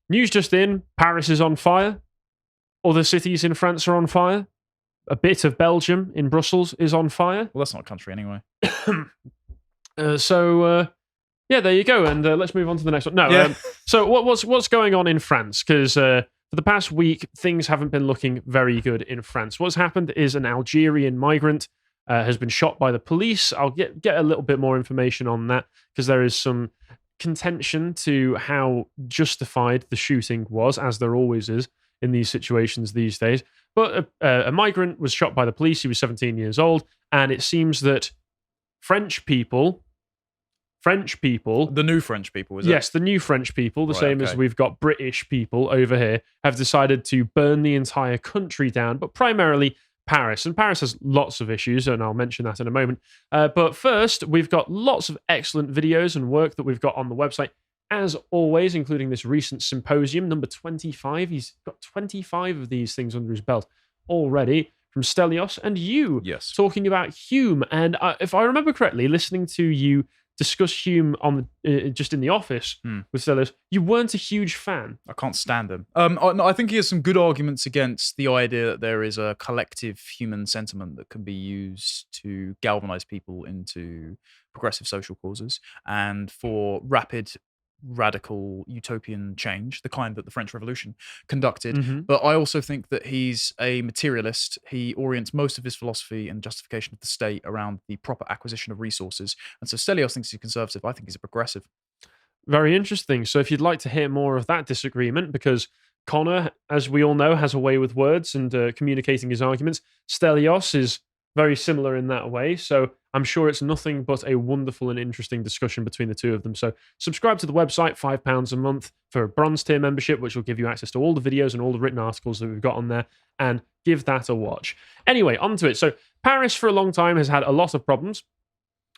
News just in, Paris is on fire. Other cities in France are on fire. A bit of Belgium in Brussels is on fire. Well, that's not a country anyway. Yeah, there you go. And let's move on to the next one. No, Yeah. so what's going on in France? Because for the past week, things haven't been looking very good in France. What's happened is an Algerian migrant has been shot by the police. I'll get a little bit more information on that because there is some contention to how justified the shooting was, as there always is in these situations these days. But a migrant was shot by the police. He was 17 years old, and it seems that French people, The new French people, is it? yes, the new French people, the Right, same as okay. we've got British people over here, have decided to burn the entire country down, but primarily Paris. And Paris has lots of issues, and I'll mention that in a moment. But first, we've got lots of excellent videos and work that we've got on the website, as always, including this recent Symposium, number 25. He's got 25 of these things under his belt already, from Stelios and you, Yes. talking about Hume. And if I remember correctly, listening to you discuss Hume on just in the office with Stelios, you weren't a huge fan. I can't stand him. No, I think he has some good arguments against the idea that there is a collective human sentiment that can be used to galvanize people into progressive social causes and for rapid, radical utopian change, the kind that the French Revolution conducted. Mhm. But I also think that he's a materialist. He orients most of his philosophy and justification of the state around the proper acquisition of resources. And so Stelios thinks he's a conservative. I think he's a progressive. Very interesting. So if you'd like to hear more of that disagreement, because Connor, as we all know, has a way with words and communicating his arguments, Stelios is very similar in that way. So I'm sure it's nothing but a wonderful and interesting discussion between the two of them. So subscribe to the website, £5 a month for a bronze tier membership, which will give you access to all the videos and all the written articles that we've got on there, and give that a watch. Anyway, on to it. So Paris for a long time has had a lot of problems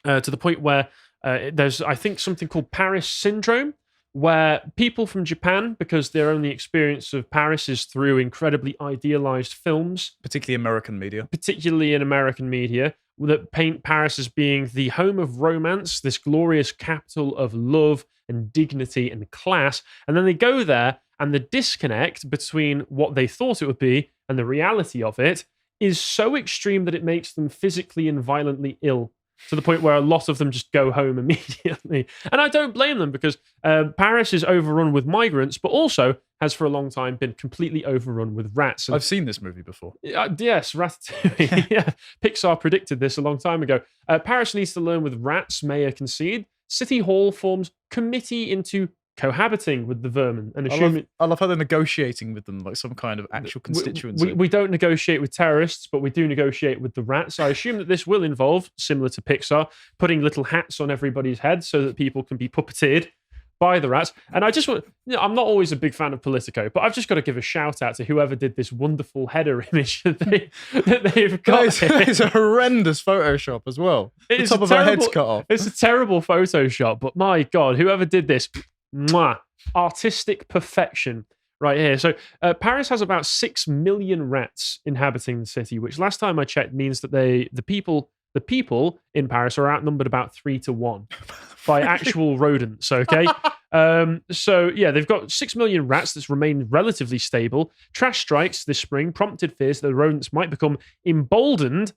to the point where there's, I think, something called Paris syndrome, where people from Japan, because their only experience of Paris is through incredibly idealized films, Particularly American media. particularly in American media, that paint Paris as being the home of romance, this glorious capital of love and dignity and class. And then they go there, and the disconnect between what they thought it would be and the reality of it is so extreme that it makes them physically and violently ill, to the point where a lot of them just go home immediately. And I don't blame them, because Paris is overrun with migrants, but also has for a long time been completely overrun with rats. And I've seen this movie before. yes, Ratatouille. Yeah, Pixar predicted this a long time ago. Paris needs to learn with rats, mayor concede. City Hall forms committee into cohabiting with the vermin and assuming. I love how they're negotiating with them like some kind of actual constituency. We don't negotiate with terrorists, but we do negotiate with the rats. I assume that this will involve, similar to Pixar, putting little hats on everybody's head so that people can be puppeteered by the rats. And I just want, I'm not always a big fan of Politico, but I've just got to give a shout out to whoever did this wonderful header image that they've got. It's a horrendous Photoshop as well. The top of our head's cut off. It's a terrible Photoshop, but my God, whoever did this, mwah, artistic perfection right here. So Paris has about 6 million rats inhabiting the city, which last time I checked means that the people in Paris are outnumbered about 3 to 1 by actual rodents. Okay. So yeah, they've got 6 million rats that's remained relatively stable. Trash strikes this spring prompted fears that the rodents might become emboldened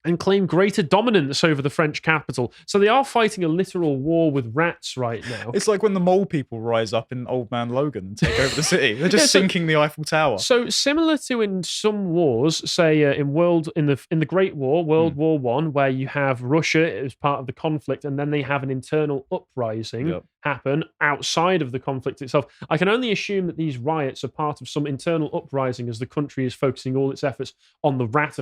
and claim greater dominance over the French capital. So they are fighting a literal war with rats right now. It's like when the mole people rise up in Old Man Logan and take over the city. They're just sinking the Eiffel Tower. So similar to in some wars, say in the Great War, World War I, where you have Russia as part of the conflict, and then they have an internal uprising happen outside of the conflict itself. I can only assume that these riots are part of some internal uprising as the country is focusing all its efforts on the rat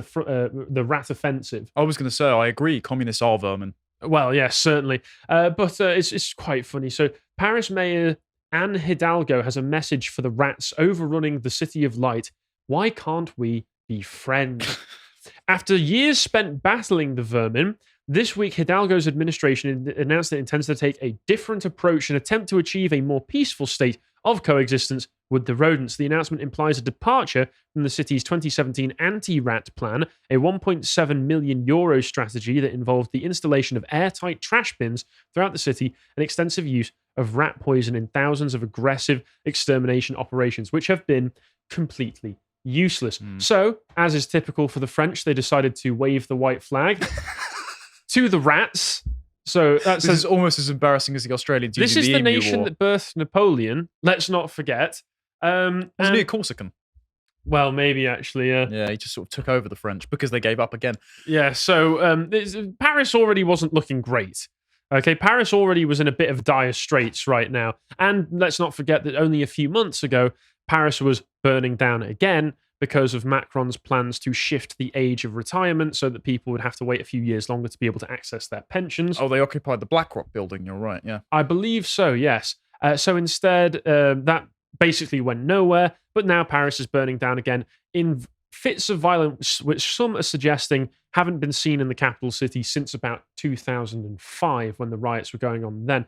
offensive. I was going to say, I agree, communists are vermin. Well, yes, certainly. But it's quite funny. So Paris Mayor Anne Hidalgo has a message for the rats overrunning the City of Light. Why can't we be friends? After years spent battling the vermin, this week Hidalgo's administration announced that it intends to take a different approach and attempt to achieve a more peaceful state of coexistence with the rodents. The announcement implies a departure from the city's 2017 anti-rat plan, a 1.7 million euro strategy that involved the installation of airtight trash bins throughout the city and extensive use of rat poison in thousands of aggressive extermination operations, which have been completely useless. So, as is typical for the French, they decided to wave the white flag to the rats. So this is almost as embarrassing as the Australians. This is the nation that birthed Napoleon. Let's not forget. Wasn't he a Corsican? Well, maybe actually, yeah. Yeah, he just sort of took over the French because they gave up again. Yeah, so Paris already wasn't looking great. Okay, Paris already was in a bit of dire straits right now. And let's not forget that only a few months ago, Paris was burning down again because of Macron's plans to shift the age of retirement so that people would have to wait a few years longer to be able to access their pensions. Oh, they occupied the BlackRock building, you're right, yeah. I believe so, yes. So instead, that basically went nowhere, but now Paris is burning down again in fits of violence, which some are suggesting haven't been seen in the capital city since about 2005 when the riots were going on then.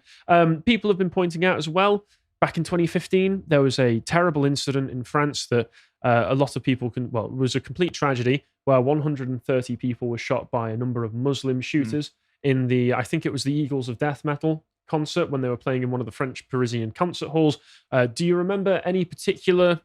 People have been pointing out as well, back in 2015, there was a terrible incident in France that a lot of people it was a complete tragedy where 130 people were shot by a number of Muslim shooters in I think it was the Eagles of Death Metal concert when they were playing in one of the French Parisian concert halls. Do you remember any particular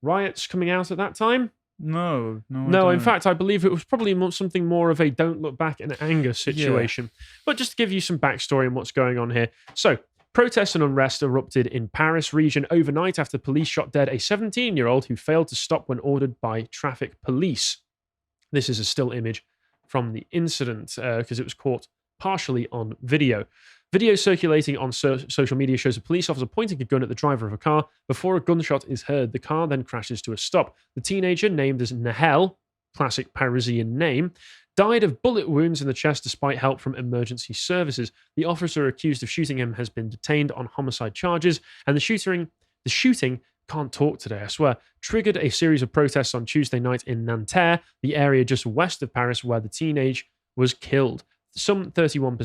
riots coming out at that time? No. In fact, I believe it was probably something more of a don't look back in anger situation. Yeah. But just to give you some backstory on what's going on here. So, protests and unrest erupted in Paris region overnight after police shot dead a 17-year-old who failed to stop when ordered by traffic police. This is a still image from the incident because it was caught partially on video. Video circulating on social media shows a police officer pointing a gun at the driver of a car. Before a gunshot is heard, the car then crashes to a stop. The teenager, named as Nahel, classic Parisian name, died of bullet wounds in the chest despite help from emergency services. The officer accused of shooting him has been detained on homicide charges, and the shooting can't talk today, I swear, triggered a series of protests on Tuesday night in Nanterre, the area just west of Paris where the teenage was killed. Some 31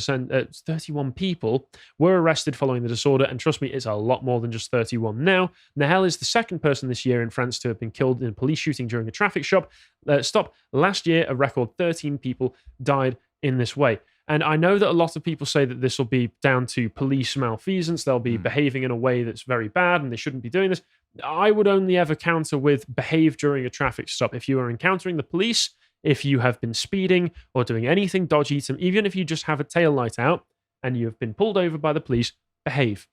people were arrested following the disorder, and trust me, it's a lot more than just 31 now. Nahel is the second person this year in France to have been killed in a police shooting during a traffic stop. Last year, a record 13 people died in this way. And I know that a lot of people say that this will be down to police malfeasance. They'll be behaving in a way that's very bad and they shouldn't be doing this. I would only ever counter with behave during a traffic stop. If you are encountering the police, if you have been speeding or doing anything dodgy, even if you just have a tail light out and you have been pulled over by the police, behave.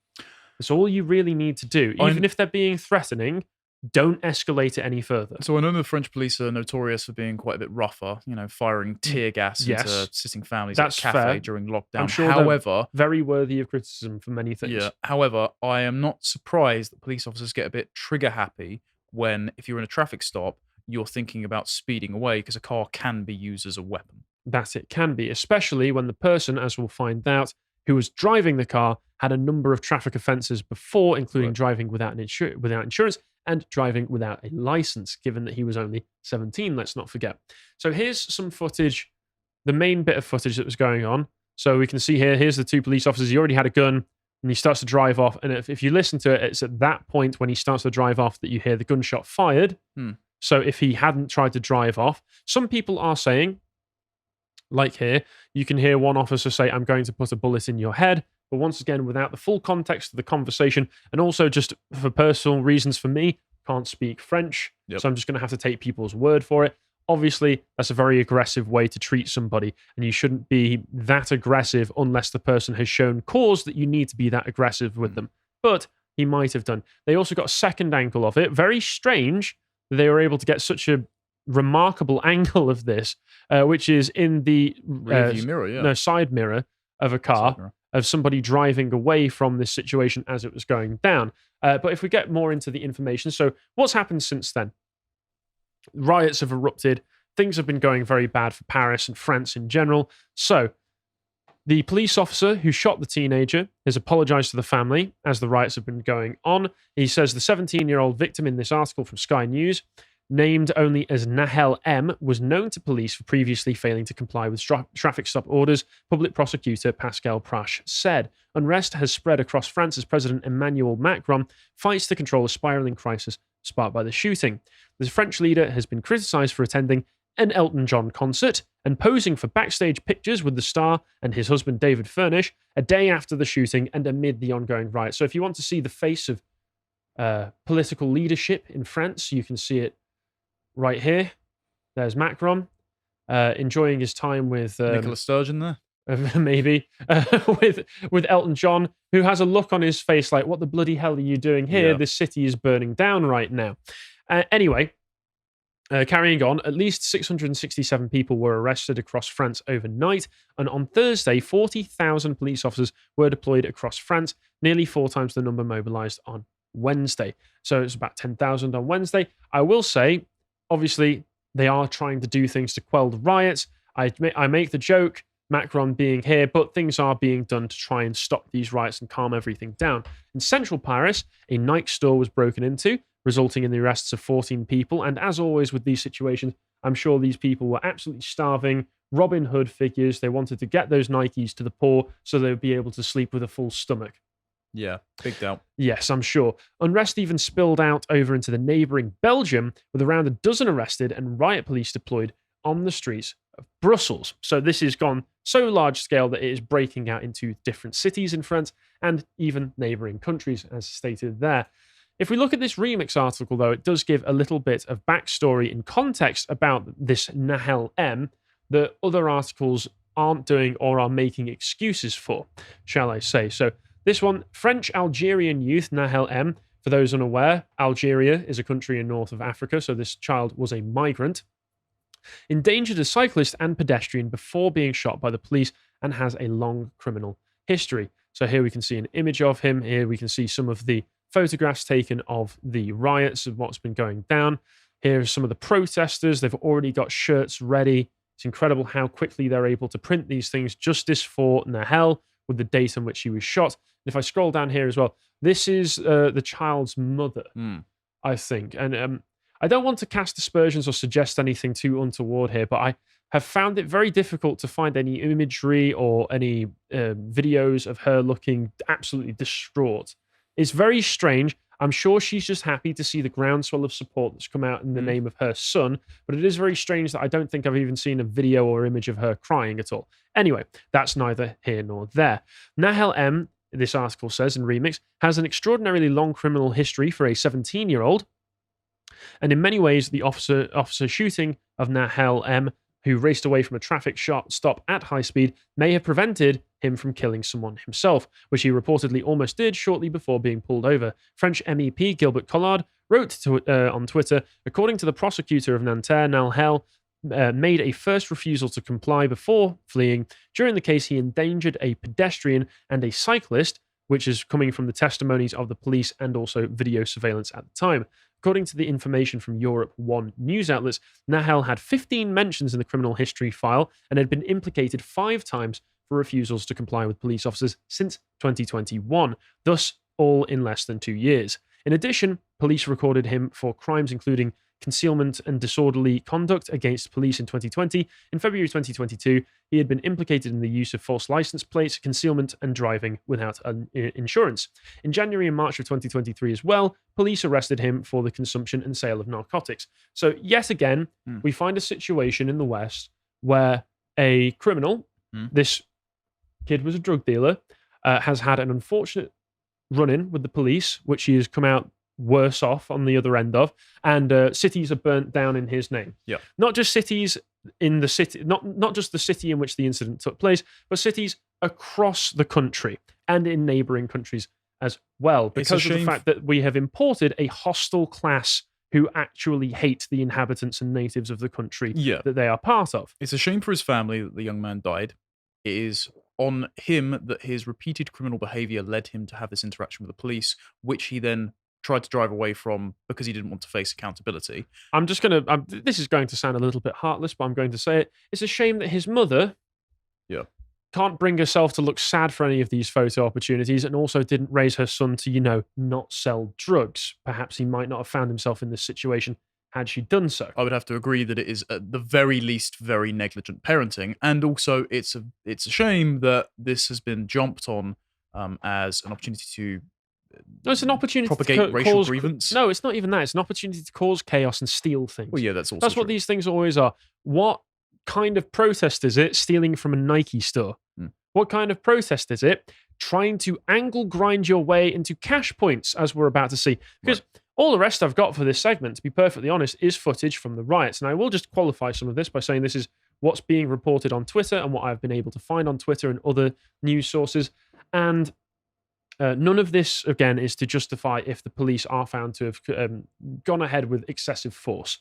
That's all you really need to do. Even if they're being threatening, don't escalate it any further. So I know the French police are notorious for being quite a bit rougher, firing tear gas into sitting families at a cafe fair. During lockdown. I'm sure however, very worthy of criticism for many things. Yeah. However, I am not surprised that police officers get a bit trigger happy when, if you're in a traffic stop, you're thinking about speeding away because a car can be used as a weapon. That it can be, especially when the person, as we'll find out, who was driving the car had a number of traffic offences before, including driving without insurance and driving without a license, given that he was only 17, let's not forget. So here's some footage, the main bit of footage that was going on. So we can see here's the two police officers. He already had a gun and he starts to drive off. And if you listen to it, it's at that point when he starts to drive off that you hear the gunshot fired. So if he hadn't tried to drive off, some people are saying, like here, you can hear one officer say, "I'm going to put a bullet in your head." But once again, without the full context of the conversation, and also just for personal reasons for me, can't speak French, so I'm just going to have to take people's word for it. Obviously, that's a very aggressive way to treat somebody, and you shouldn't be that aggressive unless the person has shown cause that you need to be that aggressive with them. But he might have done. They also got a second angle of it. Very strange that they were able to get such a remarkable angle of this, which is in the side mirror of a car of somebody driving away from this situation as it was going down. But if we get more into the information, so what's happened since then? Riots have erupted. Things have been going very bad for Paris and France in general. So the police officer who shot the teenager has apologized to the family as the riots have been going on. He says the 17-year-old victim in this article from Sky News named only as Nahel M, was known to police for previously failing to comply with traffic stop orders, public prosecutor Pascal Prache said. Unrest has spread across France as President Emmanuel Macron fights to control a spiraling crisis sparked by the shooting. The French leader has been criticized for attending an Elton John concert and posing for backstage pictures with the star and his husband David Furnish a day after the shooting and amid the ongoing riot. So if you want to see the face of political leadership in France, you can see it right here. There's Macron enjoying his time with Nicola Sturgeon there. Maybe with Elton John, who has a look on his face like, what the bloody hell are you doing here? Yeah. This city is burning down right now. Anyway, carrying on, at least 667 people were arrested across France overnight, and on Thursday, 40,000 police officers were deployed across France, nearly 4 times the number mobilized on Wednesday. So it's about 10,000 on Wednesday. I will say, obviously, they are trying to do things to quell the riots. I make the joke, Macron being here, but things are being done to try and stop these riots and calm everything down. In central Paris, a Nike store was broken into, resulting in the arrests of 14 people. And as always with these situations, I'm sure these people were absolutely starving, Robin Hood figures. They wanted to get those Nikes to the poor so they would be able to sleep with a full stomach. Yeah, big doubt. Yes, I'm sure. Unrest even spilled out over into the neighbouring Belgium, with around a dozen arrested and riot police deployed on the streets of Brussels. So this has gone so large scale that it is breaking out into different cities in France and even neighbouring countries, as stated there. If we look at this Remix article, though, it does give a little bit of backstory and context about this Nahel M that other articles aren't doing or are making excuses for, shall I say. So this one, French-Algerian youth Nahel M. For those unaware, Algeria is a country in north of Africa, so this child was a migrant. Endangered a cyclist and pedestrian before being shot by the police and has a long criminal history. So here we can see an image of him. Here we can see some of the photographs taken of the riots of what's been going down. Here are some of the protesters. They've already got shirts ready. It's incredible how quickly they're able to print these things. Justice for Nahel, with the date on which he was shot. And if I scroll down here as well, this is the child's mother, I think. And I don't want to cast aspersions or suggest anything too untoward here, but I have found it very difficult to find any imagery or any videos of her looking absolutely distraught. It's very strange. I'm sure she's just happy to see the groundswell of support that's come out in the name of her son, but it is very strange that I don't think I've even seen a video or image of her crying at all. Anyway, that's neither here nor there. Nahel M, this article says in Remix, has an extraordinarily long criminal history for a 17-year-old, and in many ways, the officer shooting of Nahel M, who raced away from a traffic stop at high speed, may have prevented him from killing someone himself, which he reportedly almost did shortly before being pulled over. French MEP Gilbert Collard wrote on Twitter, according to the prosecutor of Nanterre, Nahel made a first refusal to comply before fleeing. During the case, he endangered a pedestrian and a cyclist, which is coming from the testimonies of the police and also video surveillance at the time. According to the information from Europe 1 news outlets, Nahel had 15 mentions in the criminal history file and had been implicated 5 times for refusals to comply with police officers since 2021, thus all in less than 2 years. In addition, police recorded him for crimes including concealment and disorderly conduct against police in 2020. In February 2022, he had been implicated in the use of false license plates, concealment, and driving without insurance. In January and March of 2023 as well, police arrested him for the consumption and sale of narcotics. So yet again, we find a situation in the West where a criminal, this kid was a drug dealer, has had an unfortunate run-in with the police, which he has come out worse off on the other end of, and cities are burnt down in his name. Yeah. Not just cities in the city, not just the city in which the incident took place, but cities across the country and in neighboring countries as well, because of the fact that we have imported a hostile class who actually hate the inhabitants and natives of the country that they are part of. It's a shame for his family that the young man died. It is on him that his repeated criminal behavior led him to have this interaction with the police, which he then tried to drive away from because he didn't want to face accountability. This is going to sound a little bit heartless, but I'm going to say it. It's a shame that his mother can't bring herself to look sad for any of these photo opportunities, and also didn't raise her son to, not sell drugs. Perhaps he might not have found himself in this situation had she done so. I would have to agree that it is at the very least very negligent parenting, and also it's a shame that this has been jumped on as an opportunity to No, it's an opportunity propagate to racial cause. grievance. No, it's not even that. It's an opportunity to cause chaos and steal things. Well, yeah, that's also That's what true. these things always are. What kind of protest is it? Stealing from a Nike store. What kind of protest is it? Trying to angle grind your way into cash points, as we're about to see. Because all the rest I've got for this segment, to be perfectly honest, is footage from the riots. And I will just qualify some of this by saying this is what's being reported on Twitter and what I've been able to find on Twitter and other news sources. And none of this, again, is to justify if the police are found to have gone ahead with excessive force.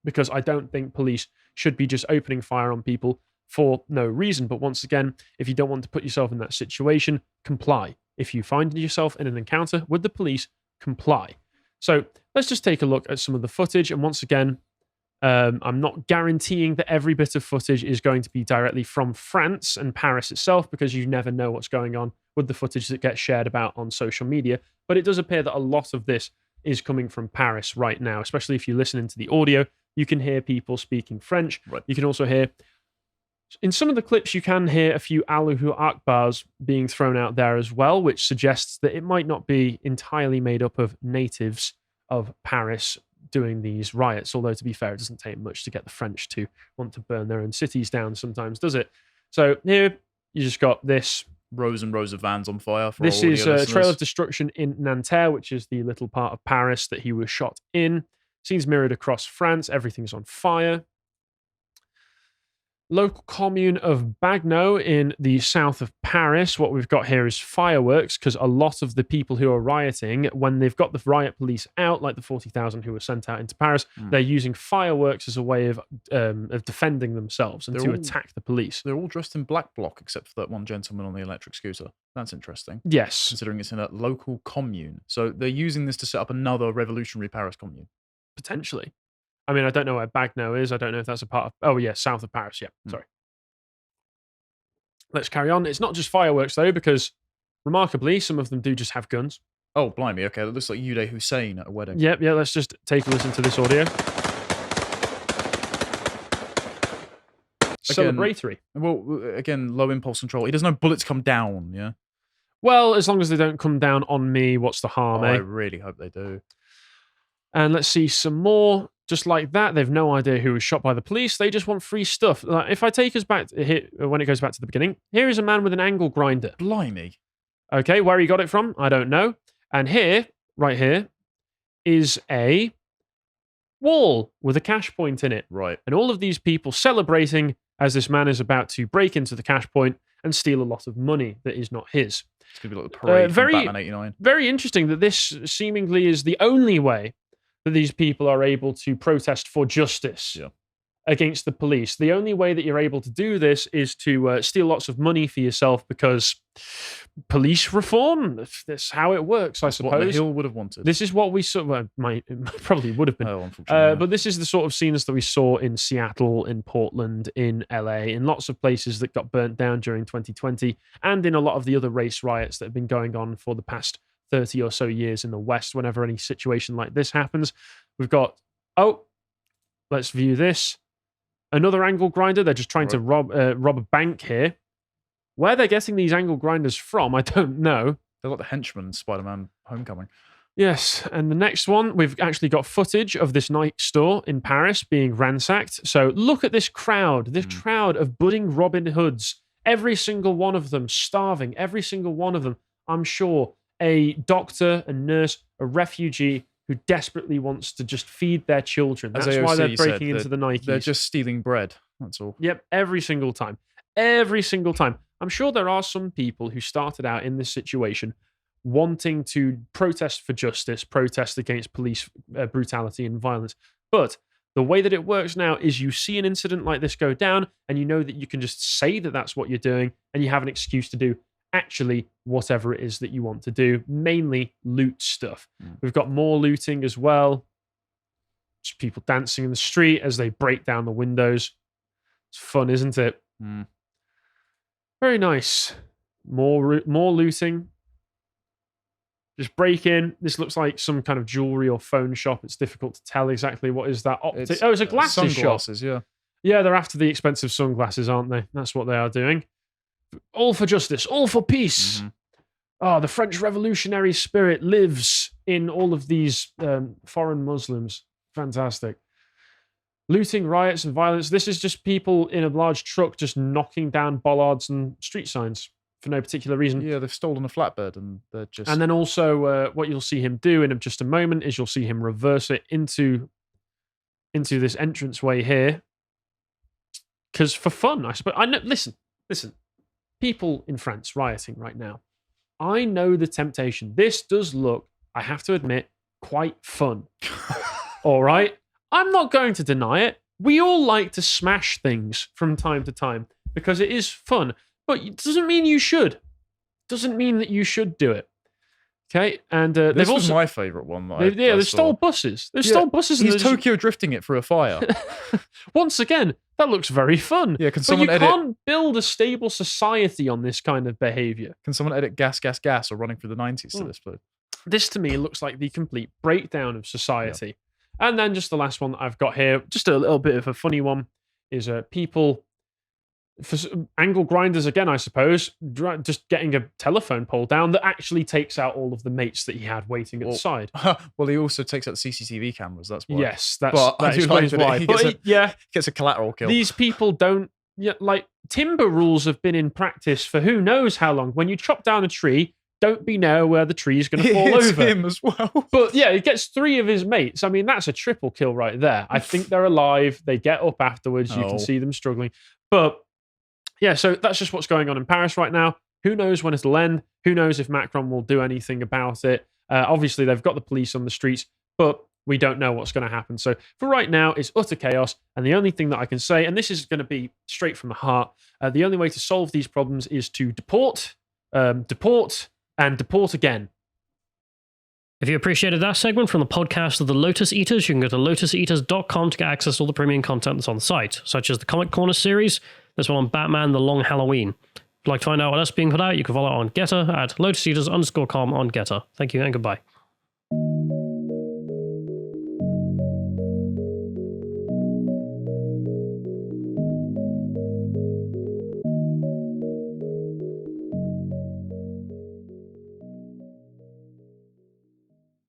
Because I don't think police should be just opening fire on people for no reason. But once again, if you don't want to put yourself in that situation, comply. If you find yourself in an encounter with the police, comply. So let's just take a look at some of the footage. And once again, I'm not guaranteeing that every bit of footage is going to be directly from France and Paris itself, because you never know what's going on with the footage that gets shared about on social media. But it does appear that a lot of this is coming from Paris right now, especially if you listen into the audio. You can hear people speaking French. Right. You can also hear, in some of the clips, you can hear a few Allahu Akbars being thrown out there as well, which suggests that it might not be entirely made up of natives of Paris doing these riots. Although, to be fair, it doesn't take much to get the French to want to burn their own cities down sometimes, does it? So here, you just got this. Rows and rows of vans on fire. For This all is audio a listeners. trail of destruction in Nanterre, which is the little part of Paris that he was shot in. Scenes mirrored across France. Everything's on fire. Local commune of Bagno in the south of Paris. What we've got here is fireworks, because a lot of the people who are rioting, when they've got the riot police out, like the 40,000 who were sent out into Paris, they're using fireworks as a way of defending themselves and to attack the police. They're all dressed in black bloc, except for that one gentleman on the electric scooter. That's interesting. Yes. Considering it's in a local commune. So they're using this to set up another revolutionary Paris commune. Potentially. I mean, I don't know where Bagno is. I don't know if that's a part of... Oh, yeah, south of Paris. Yeah, sorry. Let's carry on. It's not just fireworks, though, because remarkably, some of them do just have guns. Oh, blimey. Okay, that looks like Uday Hussein at a wedding. Yep, yeah, let's just take a listen to this audio. Celebratory. Well, again, low impulse control. He doesn't know bullets come down, yeah? Well, as long as they don't come down on me, what's the harm, I eh? really hope they do. And let's see some more. Just like that, they've no idea who was shot by the police. They just want free stuff. Like, if I take us back to here, when it goes back to the beginning, here is a man with an angle grinder. Blimey. Okay, where he got it from, I don't know. And here, right here, is a wall with a cash point in it. Right. And all of these people celebrating as this man is about to break into the cash point and steal a lot of money that is not his. It's going to be like the parade from Batman 89. Very interesting that this seemingly is the only way that these people are able to protest for justice against the police. The only way that you're able to do this is to steal lots of money for yourself, because police reform, that's how it works, I suppose. What the Hill would have wanted. This is what we saw, well, probably would have been. Oh, unfortunately. But this is the sort of scenes that we saw in Seattle, in Portland, in LA, in lots of places that got burnt down during 2020, and in a lot of the other race riots that have been going on for the past 30 or so years in the West. Whenever any situation like this happens, we've got, let's view this. Another angle grinder. They're just trying to rob a bank here. Where they're getting these angle grinders from, I don't know. They're like the henchmen in Spider-Man Homecoming. Yes, and the next one, we've actually got footage of this Nike store in Paris being ransacked. So look at this crowd of budding Robin Hoods. Every single one of them starving. Every single one of them, I'm sure, a doctor, a nurse, a refugee who desperately wants to just feed their children. That's why they're breaking into the Nikes. They're just stealing bread. That's all. Yep, every single time. Every single time. I'm sure there are some people who started out in this situation wanting to protest for justice, protest against police brutality and violence. But the way that it works now is you see an incident like this go down, and you know that you can just say that that's what you're doing, and you have an excuse to do actually whatever it is that you want to do, mainly loot stuff. We've got more looting as well. Just people dancing in the street as they break down the windows. It's fun, isn't it? Very nice. More looting. just break in. This looks like some kind of jewelry or phone shop. It's difficult to tell exactly what is that. It's a glasses shop. Sunglasses, yeah. Yeah, they're after the expensive sunglasses, aren't they? That's what they are doing. All for justice, all for peace. Mm-hmm. Oh, the French revolutionary spirit lives in all of these foreign Muslims. Fantastic. Looting, riots, and violence. This is just people in a large truck just knocking down bollards and street signs for no particular reason. Yeah, they've stolen a flatbed and they're just... And then also what you'll see him do in just a moment is you'll see him reverse it into this entranceway here. Because for fun, I suppose. I know. Listen. People in France rioting right now. I know the temptation. This does look, I have to admit, quite fun. All right? I'm not going to deny it. We all like to smash things from time to time because it is fun. But it doesn't mean you should. Doesn't mean that you should do it. Okay? And this was my favourite one. They stole buses. They stole buses. He's Tokyo drifting it through a fire. Once again, that looks very fun. Yeah, can someone but you can't build a stable society on this kind of behaviour. Can someone edit Gas, Gas, Gas or Running Through the 90s to this, please? This, to me, looks like the complete breakdown of society. Yeah. And then just the last one that I've got here, just a little bit of a funny one, is people... For angle grinders again, I suppose, just getting a telephone pole down that actually takes out all of the mates that he had waiting at the side. Well, he also takes out the CCTV cameras. That's why. Yes, that explains why. Gets a collateral kill. These people don't timber rules have been in practice for who knows how long. When you chop down a tree, don't be near where the tree is going to fall over. Him as well. But yeah, he gets 3 of his mates. I mean, that's a triple kill right there. I think they're alive. They get up afterwards. You can see them struggling, but. Yeah, so that's just what's going on in Paris right now. Who knows when it'll end? Who knows if Macron will do anything about it? Obviously, they've got the police on the streets, but we don't know what's going to happen. So for right now, it's utter chaos. And the only thing that I can say, and this is going to be straight from the heart, the only way to solve these problems is to deport, and deport again. If you appreciated that segment from the podcast of the Lotus Eaters, you can go to lotuseaters.com to get access to all the premium content that's on the site, such as the Comic Corner series, this one on Batman, The Long Halloween. If you'd like to find out what else is being put out, you can follow on Getter at lotuseaters_com on Getter. Thank you and goodbye.